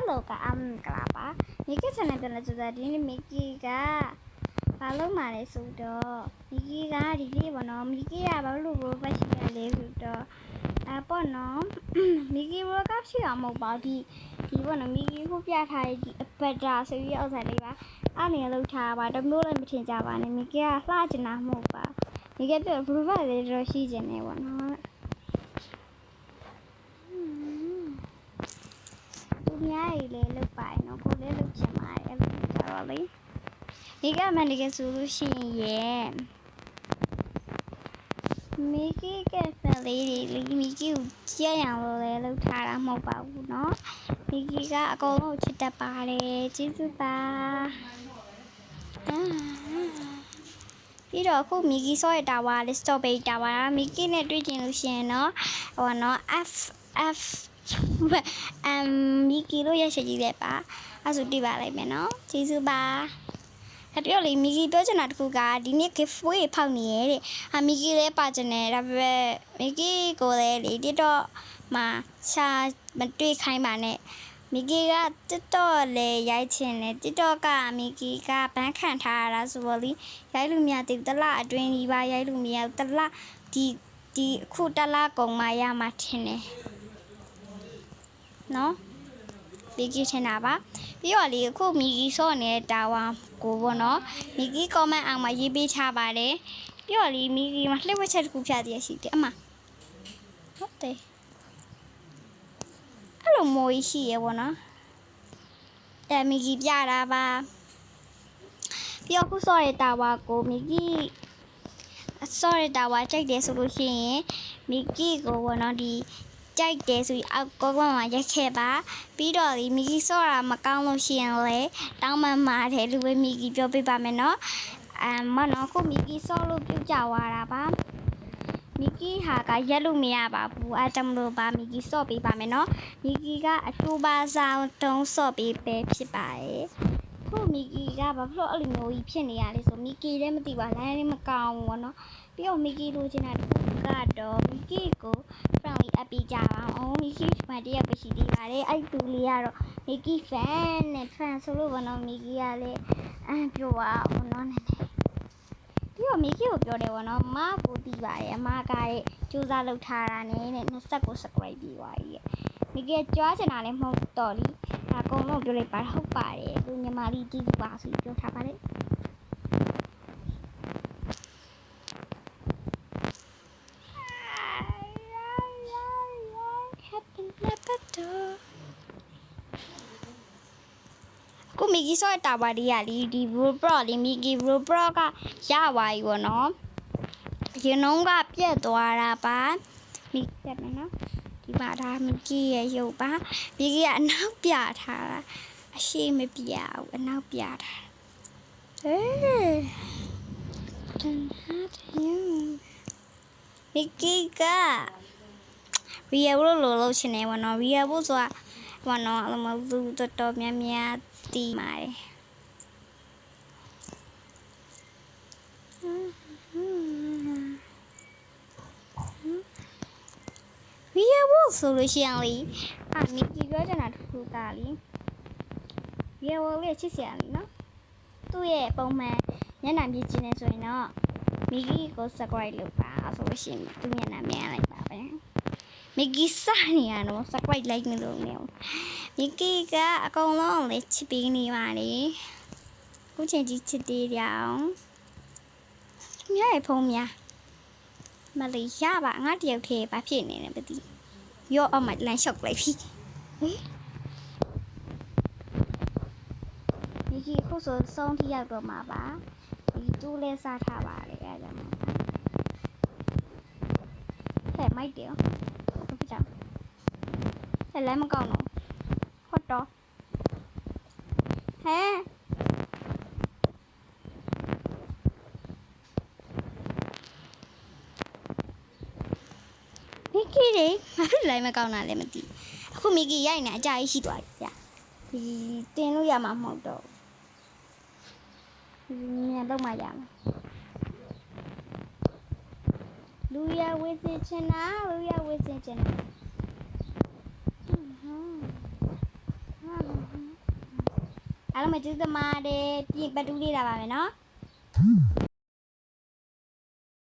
Hello ka kalapa. Miki channel pala chuda dini Miki ka follow mare sudo. Miki ka dili bono Miki ya balu bro pa shi ya le sudo. Apo no Miki bro ka shi ya mo ba di bono Miki ko pya tha di apata so yi outside လေးပါအဲ့နေလောက်ထားပါတမျိုးလည်းမထင်ကြပါနဲ့Mikiကလှချင်တာမဟုတ်ပါMikiပြောဘလူးပါလေတော့ရှိကျင်နေပေါ့နော်များကြီးလေလောက်ပါနော်ကိုလည်းလောက်ချင်ပါတယ်အဲ့လိုကြတော့လေMikiကမှန်တကယ်ဆိုလို့ရှိရင်Mikiကဖန်လေးတွေMikiကိုကြည့်ရအောင်လို့လည်းလောက်ထားတာမဟုတ်ပါဘူးเนาะMikiကအကုန်လုံးချစ်တတ်ပါတယ်ကျေးဇူးပါပြီးတော့အခုMikiဆော့ရတာပါလေ strawberry တာပါ Miki နဲ့တွေ့ကျင်လို့ရှိရင်เนาะဟိုเนาะ F Miki လို့ရရှိကြည့်လိုက်ပါအဲ့ဆိုတိပါလိုက်မယ်เนาะကျေးဇူးပါအဲ့တော့လေMiki ပြောချင်တာတခုကဒီနေ့ giveaway ဖောက်နေရဲ့တဲ့Miki လည်းပါချင်တယ်ဒါပေမဲ့ Miki ကိုလည်းလေ TikTok မှာရှာမတွေ့ခိုင်းပါနဲ့ Miki က TikTok လည်းရိုက်ချင်တယ် TikTok ကMiki ကဘန်းခံထားရတာဆိုတော့လေရိုက်လို့မရသေးဘူးတစ်လအတွင်းကြီးပါရိုက်လို့မရဘူးတစ်လဒီအခုတစ်လကုန်မှရမှာထင်တယ်နော်Miki ထင်တာပါပြီးတော့လေအခုMikiဆော့နေတဲ့တာဝါကိုပေါ့နော်Miki comment အောင်မှာရေးပေးထားပါတယ်ပြီးတော့လေMikiမှာလှည့်ဝက်ချက်တစ်ခုဖြတ်ရရှိတယ်အမဟုတ်တယ်အဲ့လိုမိုးရှိရပေါ့နော်Miki ပြတာပါပြီးတော့ခုဆော့တဲ့တာဝါကိုMikiဆော့တဲ့တာဝါကြိုက်တယ်ဆိုလို့ရှိရင်Mikiကိုပေါ့နော်ဒီကြိုက်တယ်ဆိုပြီးအောက်ကောမှာရိုက်ခဲ့ပါပြီးတော့ဒီMikiဆော့တာမကောင်းလို့ရှိရင်လည်းတောင်းပန်ပါတယ်လူပဲMikiပြောပြပါမယ်နော်မနော်ခု Mikiဆော့လို့ပြုတ်ကြသွားတာပါMikiဟာကရက်လို့မရပါဘူးအားကြောင့်မလို့ပါMikiဆော့ပေးပါမယ်နော် Mikiကအထူးပါဆောင်တုံးဆော့ပေးပဲဖြစ်ပါတယ်ခု Mikiကဘာဖြစ်လို့အဲ့လိုမျိုးကြီးဖြစ်နေရလဲဆိုMikiလည်းမသိပါလမ်းလည်းမကောင်းဘူးနော်ပြီးတော့Mikiလိုချင်တာတခုကတော့ Miki ကို friendly အပ်ပေးကြပါအောင် Miki မှတယောက်ပဲရှိသေးပါတယ်အဲ့တူလေးကတော့ Miki fan နဲ့ fan ဆိုလို့ဘောနော်Miki ကလည်းပြောပါအောင်နော်ပြီးတော့Mikiကိုပြောတယ်ဘောနော်မကိုတီးပါတယ်အမကတဲ့စူးစမ်းလုပ်ထားတာနဲ့20ကို subscribe ပြီးသွားပြီMiki ကကြွားချင်တာလည်းမဟုတ်တော့လीအကုန်လုံးပြောလိုက်ပါဟုတ်ပါတယ်သူညီမလေးကြည့်ပါဆိုပြီးပြောထားပါတယ်ကို Miki ဆော့တာပါဒီကလीဒီ Bro Pro လी Miki Bro Pro ကရပါပြီပေါ့နော်ရေနှုံးကပြက်သွားတာပါ Miki တက်မယ်နော်ဒီမှာဒါMikiရဲ့ရုပ်ပါMikiကအနောက်ပြထားတာအရှိမပြဘူးအနောက်ပြထားMikiကReal လို့လုပ်ချင်တယ်ပေါ့နော် Real ဖို့ဆိုတာပေါ့နော်အမလူတော်များများတီးပါတယ်Real ဖို့ဆိုလို့ရှိရင်လေMiki ပြောချင်တာတခုကလေ Real လေးချစ်စရာလေနော်သူ့ရဲ့ပုံမှန်ညနာမြည်ကျင်နေဆိုရင်တော့Miki ကို subscribe လုပ်ပါဆိုလို့ရှိရင်သူညနာမြင်လိုက်ပါပဲMiki စနေရတော့ subscribe like မလုပ်နဲ့Miki ကအကုန်လုံးလေချစ်ပေးနေပါလေခုချိန်ကြီးချစ်သေးတယ်အောင်မြဲဖုံးများမလေးရပါငါတယောက်ထဲဘာဖြစ်နေလဲမသိရောအမလမ်းလျှောက်လိုက်ပြီMiki ခုဆိုစုံထိရောက်တော့မှာပါဒီတူးလဲစားထားပါလေအဲဒါကြောင့်ဟဲ့မိုက်တယ်ဟုတ်ပြီကြောင့်ဟဲ့လည်းမကောင်းတော့ဟုတ်တော့ဟဲ့Miki လေမဖြစ်လိုက်မကောင်းတာလည်းမသိအခု Miki ရိုက်နေအကြာကြီးရှိသွားပြီဗျဒီတင်လို့ရမှာမဟုတ်တော့မြန်တော့မှရမယ်လူရဝေးစင်ချင်တာလူရဝေးစင်ချင်တာ အားလုံးပဲကျေးဇူးတင်ပါတယ်ပြင်ပတ်တူးလေးတာပါမယ်နော်